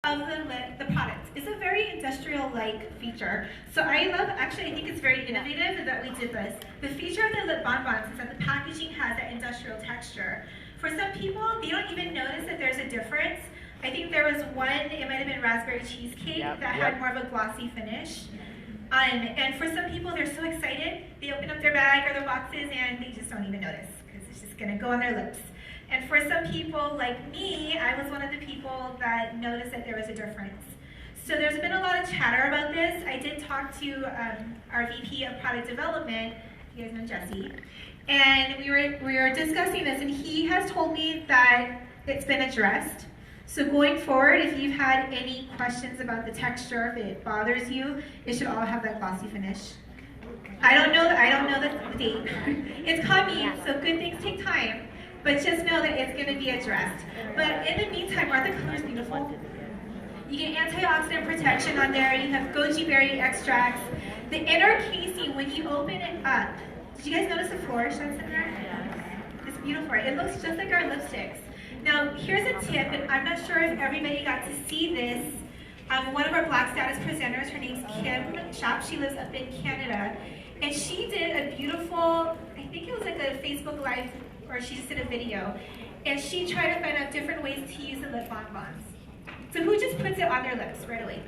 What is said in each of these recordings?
of the products. It's a very industrial-like feature. So I think it's very innovative that we did this. The feature of the lip bonbons is that the packaging has that industrial texture. For some people, they don't even notice that there's a difference. I think there was one, it might have been raspberry cheesecake, that had more of a glossy finish. And for some people, they're so excited, they open up their bag or their boxes and they just don't even notice because it's just gonna go on their lips. And for some people, like me, I was one of the people that noticed that there was a difference. So there's been a lot of chatter about this. I did talk to our VP of Product Development, you guys know Jesse, and we were discussing this, and he has told me that it's been addressed. So going forward, if you've had any questions about the texture, if it bothers you, it should all have that glossy finish. I don't know the date. It's coming, so good things take time. But just know that it's going to be addressed. But in the meantime, aren't the colors beautiful? You get antioxidant protection on there. You have goji berry extracts. The inner casing, when you open it up, did you guys notice the flourish that's in there? It's beautiful, right? It looks just like our lipsticks. Now, here's a tip, and I'm not sure if everybody got to see this. One of our Black Status presenters, her name's Kim Shop. She lives up in Canada. And she did a beautiful, I think it was like a Facebook Live, or she just did a video, and she tried to find out different ways to use the lip bonbons. So who just puts it on their lips right away?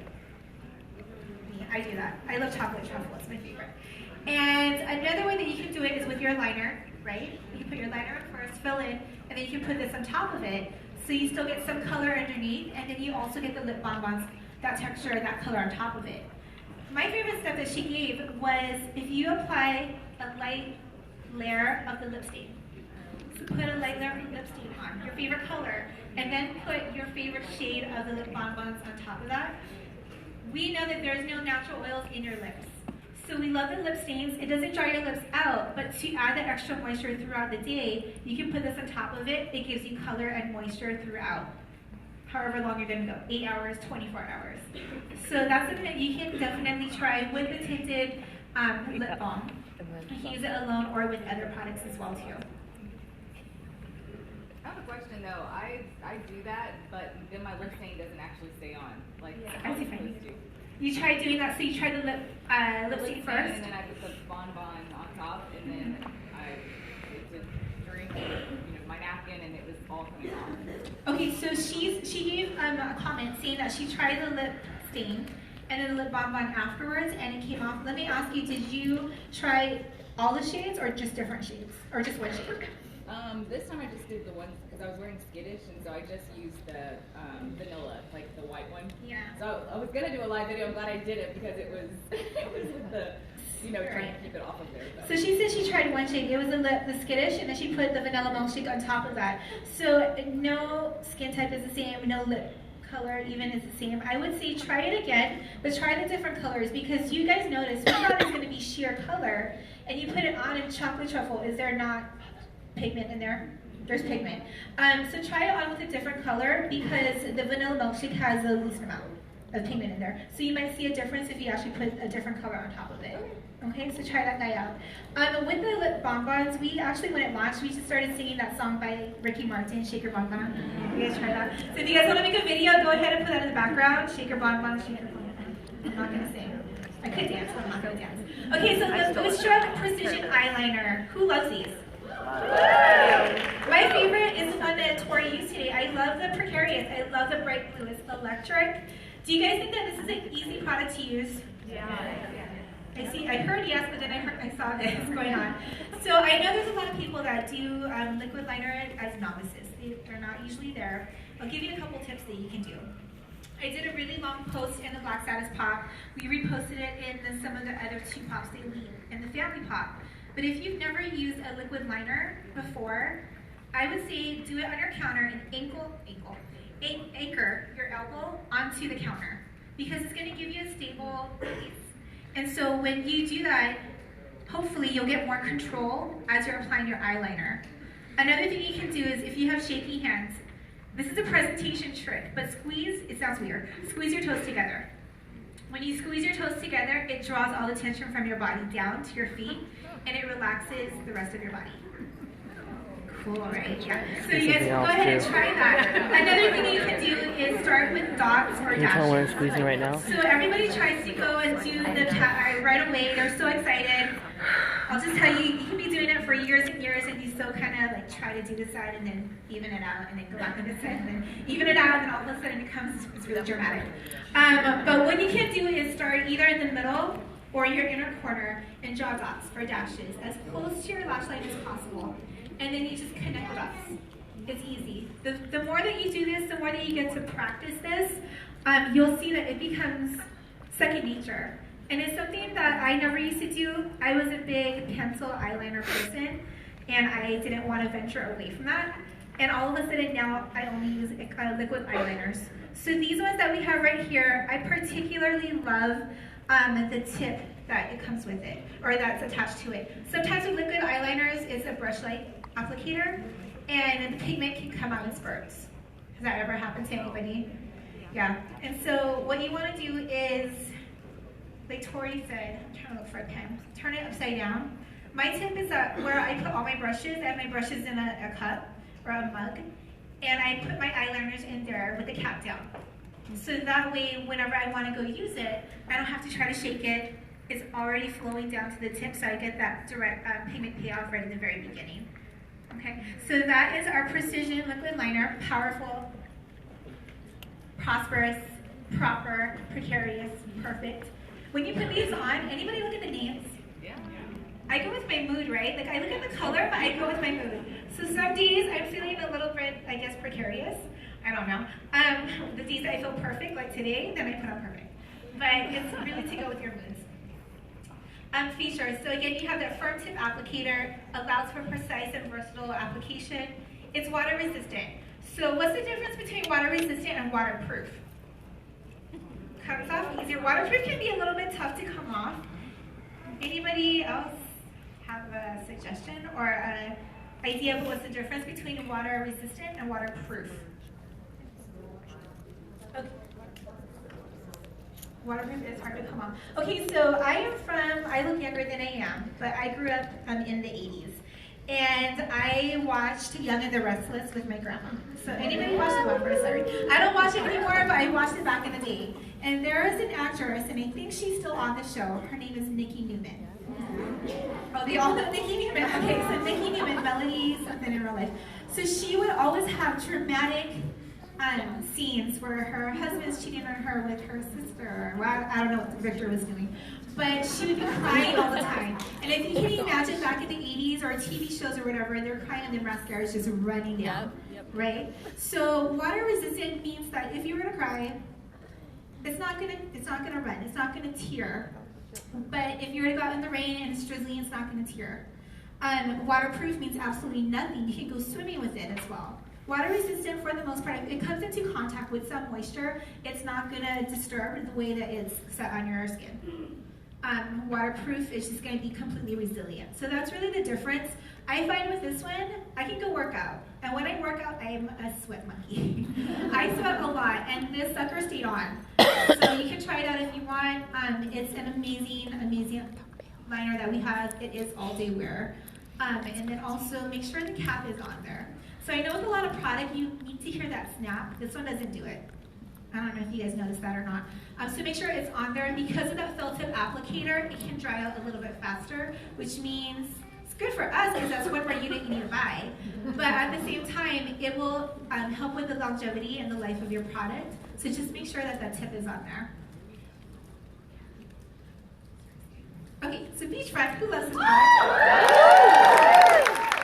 Me, I do that. I love chocolate truffle, it's my favorite. And another way that you can do it is with your liner, right? You put your liner on first, fill in, and then you can put this on top of it, so you still get some color underneath, and then you also get the lip bonbons, that texture, that color on top of it. My favorite step that she gave was if you apply a light layer of the lip stain. Put a light layer of lip stain on, your favorite color, and then put your favorite shade of the lip bonbons on top of that. We know that there's no natural oils in your lips. So we love the lip stains. It doesn't dry your lips out, but to add that extra moisture throughout the day, you can put this on top of it. It gives you color and moisture throughout, however long you're gonna go, 8 hours, 24 hours. So that's something that you can definitely try with the tinted lip balm. You can use it alone or with other products as well too. I have a question though. I do that, but then my lip stain doesn't actually stay on. Like how it's supposed to. You try doing that, so you try the lip stain first? And then I put the bonbon on top, and then it's a drink, my napkin, and it was all coming off. Okay, so she gave a comment saying that she tried the lip stain and then the lip bonbon afterwards, and it came off. Let me ask you, did you try all the shades or just different shades, or just one shade? This time I just did the ones because I was wearing skittish, and so I just used the vanilla, like the white one. Yeah. So I was gonna do a live video. I'm glad I did it because it was with the trying to keep it off of there. So she said she tried one shade. It was the skittish, and then she put the vanilla milkshake on top of that. So no skin type is the same, no lip color even is the same. I would say try it again, but try the different colors because you guys notice we thought it's going to be sheer color, and you put it on in chocolate truffle. Is there not pigment in there? There's pigment. So try it on with a different color because the vanilla milkshake has the least amount of pigment in there. So you might see a difference if you actually put a different color on top of it. Okay, so try that guy out. With the lip bonbons, we actually, when it launched, we just started singing that song by Ricky Martin, Shake Your Bonbon. You guys try that? So if you guys want to make a video, go ahead and put that in the background. Shake Your Bonbon, Shake Your Bonbon. I'm not going to sing. I could dance, but I'm not going to dance. Okay, so the Oostrup Precision Eyeliner. Who loves these? My favorite is the one that Tori used today. I love the Precarious. I love the bright blue. It's electric. Do you guys think that this is an easy product to use? Yeah. I heard yes, but then I saw this going on. So I know there's a lot of people that do liquid liner as novices. They're not usually there. I'll give you a couple tips that you can do. I did a really long post in the Black Status pop. We reposted it in some of the other two pops they lead in the family pop. But if you've never used a liquid liner before, I would say do it on your counter and anchor your elbow onto the counter because it's going to give you a stable base. And so when you do that, hopefully you'll get more control as you're applying your eyeliner. Another thing you can do is if you have shaky hands, this is a presentation trick, but squeeze, it sounds weird, squeeze your toes together. When you squeeze your toes together, it draws all the tension from your body down to your feet, and it relaxes the rest of your body. Cool, right? Yeah. So you guys can go ahead and try that. Another thing you can do is start with dots or Can you tell where I'm dashes. squeezing right now? So everybody tries to go and do the right away. They're so excited. I'll just tell you, you can be doing it for years and years, and you still kind of like try to do this side and then even it out, and then go back to this side and then even it out, and then all of a sudden it becomes it's really dramatic. But what you can do is start either in the middle or your inner corner and draw dots or dashes as close to your lash line as possible. And then you just connect the dots. It's easy. The more that you do this, the more that you get to practice this, you'll see that it becomes second nature. And it's something that I never used to do. I was a big pencil eyeliner person, and I didn't want to venture away from that. And all of a sudden now, I only use liquid eyeliners. So these ones that we have right here, I particularly love the tip that it comes with it, or that's attached to it. Sometimes with liquid eyeliners, it's a brush-like applicator, and the pigment can come out in spurts. Has that ever happened to anybody? Yeah. And so what you want to do is, like Tori said, I'm trying to look for a pen, turn it upside down. My tip is that where I put all my brushes, I have my brushes in a cup or a mug, and I put my eyeliners in there with the cap down. So that way, whenever I want to go use it, I don't have to try to shake it. It's already flowing down to the tip, so I get that direct pigment payoff right in the very beginning. Okay, so that is our Precision Liquid Liner, powerful, prosperous, proper, precarious, perfect. When you put these on, anybody look at the names? Yeah. I go with my mood, right? Like I look at the color, but I go with my mood. So some days I'm feeling a little bit, I guess, precarious. I don't know. The days I feel perfect, like today, then I put on perfect. But it's really to go with your moods. Features. So again, you have that firm tip applicator, allows for precise and versatile application. It's water resistant. So what's the difference between water resistant and waterproof? Comes off easier. Waterproof can be a little bit tough to come off. Anybody else have a suggestion or an idea of what's the difference between water resistant and waterproof? Okay. Waterproof is hard to come off. Okay, so I look younger than I am, but I grew up in the 80s. And I watched Young and the Restless with my grandma. So anybody watch the one? Sorry. I don't watch it anymore, but I watched it back in the day. And there is an actress, and I think she's still on the show. Her name is Nikki Newman. Oh, they all know Nikki Newman. Okay, so Nikki Newman, Melody, something in real life. So she would always have dramatic scenes where her husband's cheating on her with her sister. Well, I don't know what Victor was doing. But she would be crying all the time. And if you can imagine back in the 80s or TV shows or whatever, and they're crying and the mascara is just running down, right? So water resistant means that if you were to cry, it's not gonna run, it's not gonna tear. But if you were to go out in the rain and it's drizzly, it's not gonna tear. Waterproof means absolutely nothing. You can go swimming with it as well. Water resistant, for the most part, if it comes into contact with some moisture, it's not gonna disturb the way that it's set on your skin. Waterproof is just going to be completely resilient. So that's really the difference. I find with this one, I can go work out. And when I work out, I am a sweat monkey. I sweat a lot, and this sucker stayed on. So you can try it out if you want. It's an amazing, amazing liner that we have. It is all day wear. And then also make sure the cap is on there. So I know with a lot of product, you need to hear that snap. This one doesn't do it. I don't know if you guys noticed that or not. So make sure it's on there. Because of that felt tip applicator, it can dry out a little bit faster, which means it's good for us because that's one more unit you need to buy. But at the same time, it will help with the longevity and the life of your product. So just make sure that that tip is on there. Okay, so beachfront, who loves this product?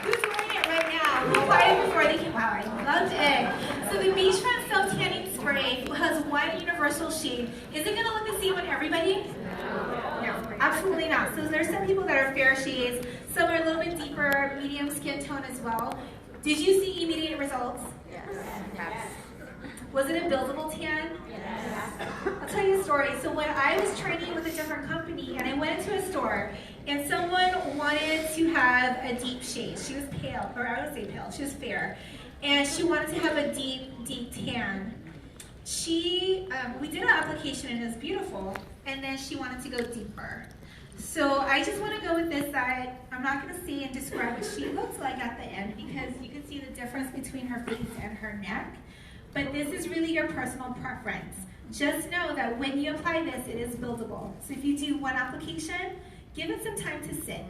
Who's wearing it right now? Who bought it before they came out? I loved it. So the beachfront self-tanning spray has one universal shade. Is it going to look the same on everybody? No, absolutely not. So there's some people that are fair shades. Some are a little bit deeper, medium skin tone as well. Did you see immediate results? Yes. Was it a buildable tan? Yes. I'll tell you a story. So when I was training with a different company and I went into a store and someone wanted to have a deep shade. She was pale, or I would say pale, she was fair. And she wanted to have a deep, deep tan. We did an application and it was beautiful, and then she wanted to go deeper. So I just want to go with this side. I'm not going to say and describe what she looks like at the end because you can see the difference between her face and her neck. But this is really your personal preference. Just know that when you apply this, it is buildable. So if you do one application, give it some time to sit.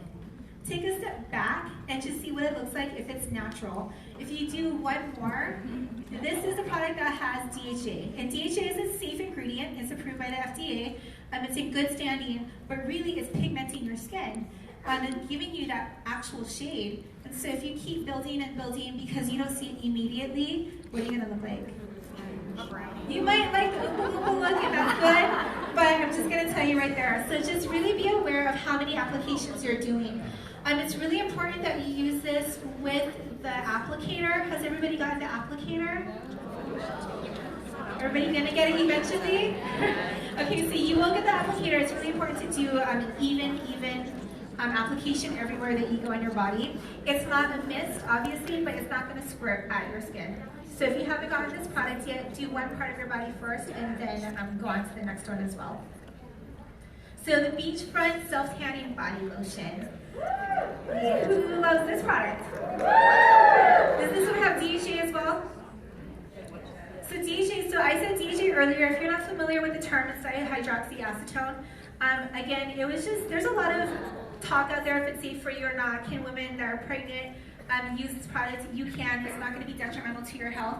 Take a step back and just see what it looks like if it's natural. If you do one more, this is a product that has DHA. And DHA is a safe ingredient. It's approved by the FDA. It's in good standing, but really it's pigmenting your skin and giving you that actual shade. And so if you keep building and building because you don't see it immediately, what are you gonna look like? You might like the Oompa Loompa look and that's good, but I'm just gonna tell you right there. So just really be aware of how many applications you're doing. It's really important that you use this with the applicator. Has everybody gotten the applicator? Everybody gonna get it eventually? Okay, so you will get the applicator. It's really important to do even application everywhere that you go on your body. It's not a mist, obviously, but it's not gonna squirt at your skin. So if you haven't gotten this product yet, do one part of your body first and then go on to the next one as well. So the Beachfront Self-Tanning Body Lotion. Who loves this product? Does this one have DHA as well? So DHA, so I said DHA earlier. If you're not familiar with the term, it's dihydroxyacetone. Again, it was just, there's a lot of talk out there if it's safe for you or not. Can women that are pregnant use this product? You can. It's not going to be detrimental to your health.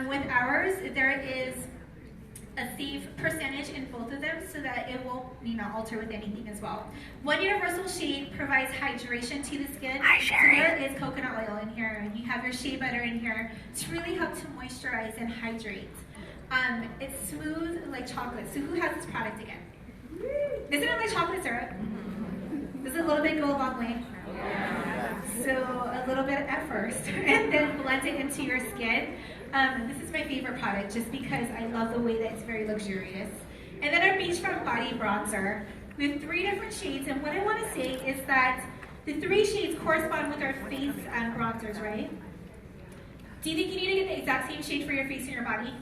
With ours, there is a safe percentage in both of them so that it won't alter with anything as well. One universal shade provides hydration to the skin. So there is coconut oil in here. You have your shea butter in here to really help to moisturize and hydrate. It's smooth like chocolate. So who has this product again? Isn't it like chocolate syrup? Does it a little bit go a long way? So a little bit at first and then blend it into your skin. This is my favorite product just because I love the way that it's very luxurious. And then our Beachfront Body Bronzer. We have 3 different shades, and what I want to say is that the 3 shades correspond with our face bronzers, right? Do you think you need to get the exact same shade for your face and your body?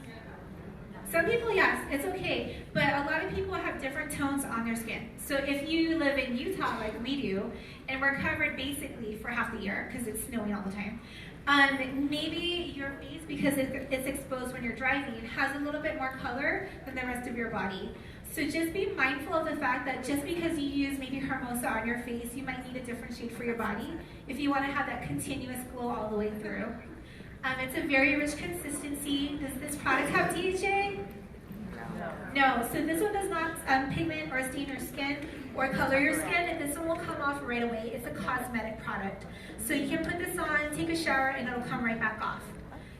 Some people, yes, it's okay, but a lot of people have different tones on their skin. So if you live in Utah like we do, and we're covered basically for half the year because it's snowing all the time, maybe your face, because it's exposed when you're driving, has a little bit more color than the rest of your body. So just be mindful of the fact that just because you use maybe Hermosa on your face, you might need a different shade for your body if you want to have that continuous glow all the way through. It's a very rich consistency. Does this product have DHA? No. So this one does not pigment or stain your skin or color your skin. This one will come off right away. It's a cosmetic product. So you can put this on, take a shower, and it'll come right back off.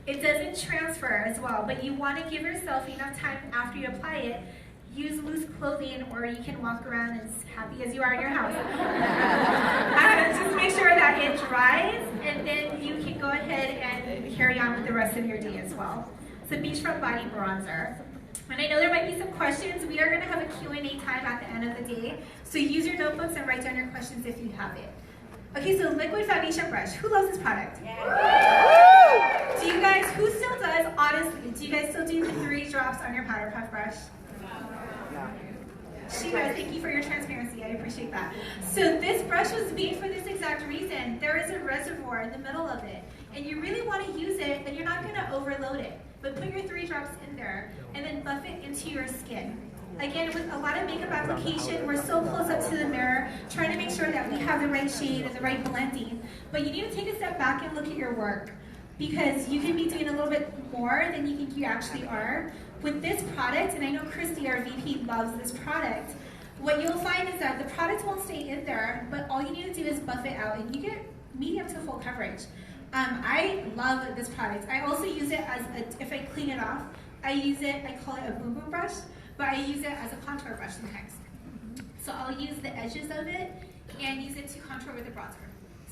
It doesn't transfer as well, but you want to give yourself enough time after you apply it. Use loose clothing, or you can walk around as happy as you are in your house. Just make sure that it dries, and then you can go ahead and carry on with the rest of your day as well. So Beachfront Body Bronzer. And I know there might be some questions. We are going to have a Q&A time at the end of the day. So use your notebooks and write down your questions if you have it. Okay, so liquid foundation brush. Who loves this product? Yeah. Do you guys, who still does, honestly, do you guys still do the 3 drops on your powder puff brush? She does. Thank you for your transparency. I appreciate that. So this brush was made for this exact reason. There is a reservoir in the middle of it, and you really want to use it, and you're not going to overload it. But put your 3 drops in there, and then buff it into your skin. Again, with a lot of makeup application, we're so close up to the mirror, trying to make sure that we have the right shade and the right blending. But you need to take a step back and look at your work, because you can be doing a little bit more than you think you actually are. With this product, and I know Christy, our VP, loves this product, what you'll find is that the product won't stay in there, but all you need to do is buff it out, and you get medium to full coverage. I love this product. I also use it as, if I clean it off, I use it, I call it a boom boom brush, but I use it as a contour brush sometimes. So I'll use the edges of it and use it to contour with the bronzer.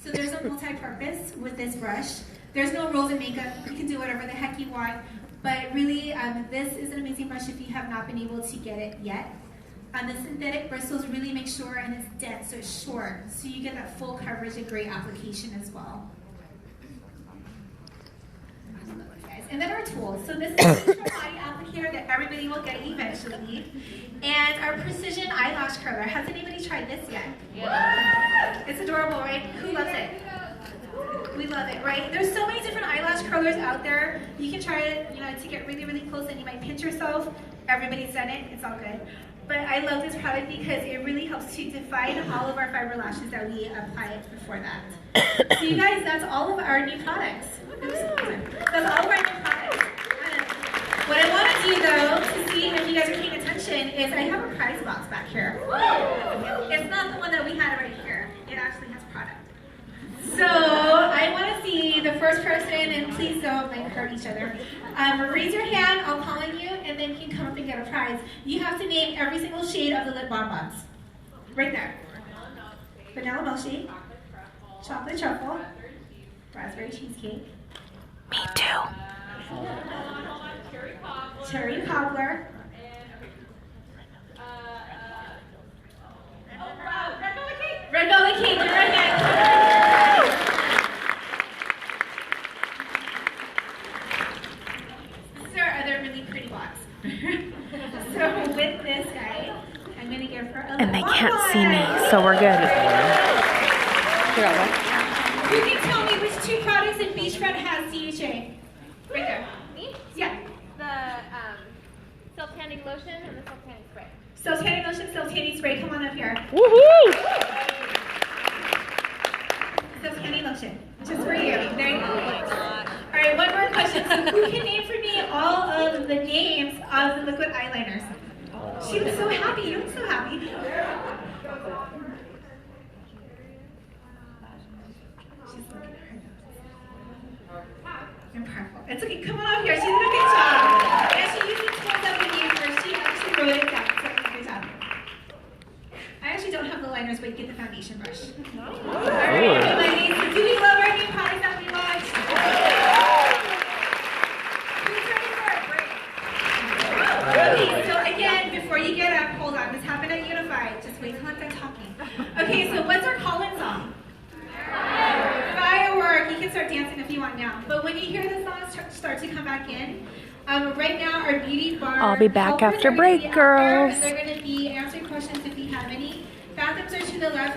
So there's a multi-purpose with this brush. There's no rules in makeup. You can do whatever the heck you want. But really, this is an amazing brush if you have not been able to get it yet. The synthetic bristles really make sure, and it's dense, so it's short. So you get that full coverage and great application as well. And then our tools. So this is a body applicator. mascara that everybody will get eventually. And our precision eyelash curler. Has anybody tried this yet? Yeah. It's adorable, right? Who loves it? We love it, right? There's so many different eyelash curlers out there. You can try it, to get really, really close, and you might pinch yourself. Everybody's done it. It's all good. But I love this product because it really helps to define all of our fiber lashes that we apply before that. So you guys, that's all of our new products. Oops, that's all of our new products. What I want to do, though, to see if you guys are paying attention, is I have a prize box back here. It's not the one that we had right here. It actually has product. So I want to see the first person, and please don't hurt each other. Raise your hand, I'll call on you, and then you can come up and get a prize. You have to name every single shade of the lip bonbons. Right there. Vanilla milkshake, chocolate truffle, raspberry cheesecake. Me too. Cherry cobbler. Red velvet cake, you're right next. These are other really pretty box. So with this guy, I'm going to give her a And they lip can't bonbon. see me, so we're good. You can tell me which two products in Beachfront has DHA. Right there. Me? Yeah. The self-tanning lotion and the self-tanning spray. Self-tanning lotion, self-tanning spray. Come on up here. Woohoo! Self-tanning lotion. Just for you. There you go. All right, one more question. So who can name for me all of the names of the liquid eyeliners? She looks so happy. You look so happy. She's looking at her nose. And purple. It's okay. Come on up here. She did a good job. And she used the tools that we gave her. She actually wrote it down. So good job. I actually don't have the liners, but you get the foundation brush. All right, everybody. So do we love our new products that we launched? Who's ready for a break? Okay, so again, before you get up, hold on. This happened at Unified. Just wait till I'm done talking. Okay, so what's our call-in song? Firework. You can start dancing if you want now. But when you hear the songs start to come back in, right now our beauty bar. I'll be back helpers after are gonna break, be out there, girls. and they're going to be answering questions if you have any. Bathrooms are to the left.